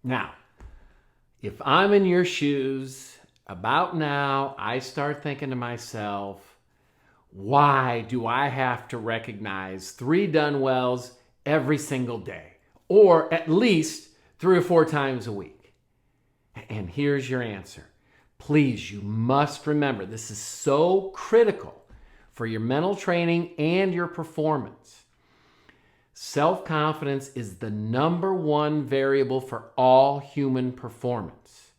Now, if I'm in your shoes, about now, I start thinking to myself, why do I have to recognize 3 done wells every single day? Or at least 3 or 4 times a week? And here's your answer. Please, you must remember, this is so critical for your mental training and your performance. Self-confidence is the number 1 variable for all human performance.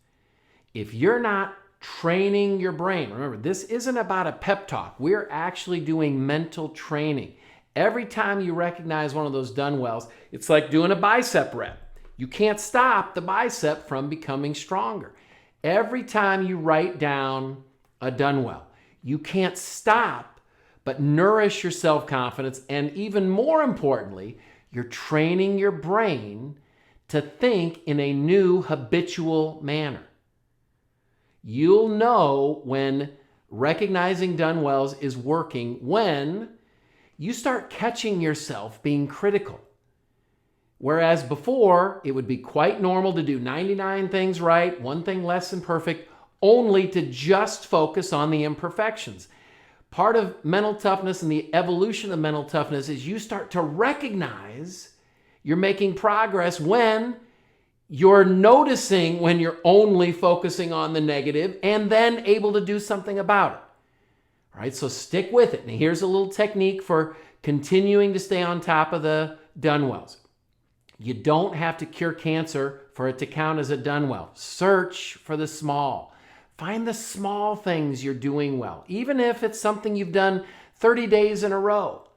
If you're not training your brain, remember, this isn't about a pep talk. We're actually doing mental training. Every time you recognize one of those done wells, it's like doing a bicep rep. You can't stop the bicep from becoming stronger. Every time you write down a done well, you can't stop but nourish your self-confidence, and even more importantly, you're training your brain to think in a new habitual manner. You'll know when recognizing done wells is working when you start catching yourself being critical. Whereas before, it would be quite normal to do 99 things right, 1 thing less than perfect, only to just focus on the imperfections. Part of mental toughness and the evolution of mental toughness is you start to recognize you're making progress when you're noticing when you're only focusing on the negative and then able to do something about it. All right, so stick with it. Now, here's a little technique for continuing to stay on top of the done wells. You don't have to cure cancer for it to count as a done well. Search for the small. Find the small things you're doing well, even if it's something you've done 30 days in a row.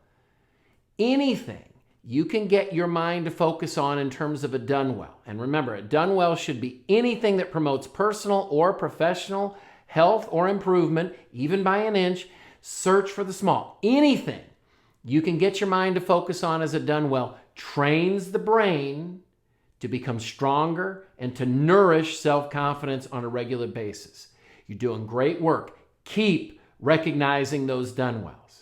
Anything you can get your mind to focus on in terms of a done well. And remember, a done well should be anything that promotes personal or professional health or improvement, even by an inch. Search for the small. Anything you can get your mind to focus on as a done well trains the brain to become stronger and to nourish self-confidence on a regular basis. You're doing great work. Keep recognizing those done wells.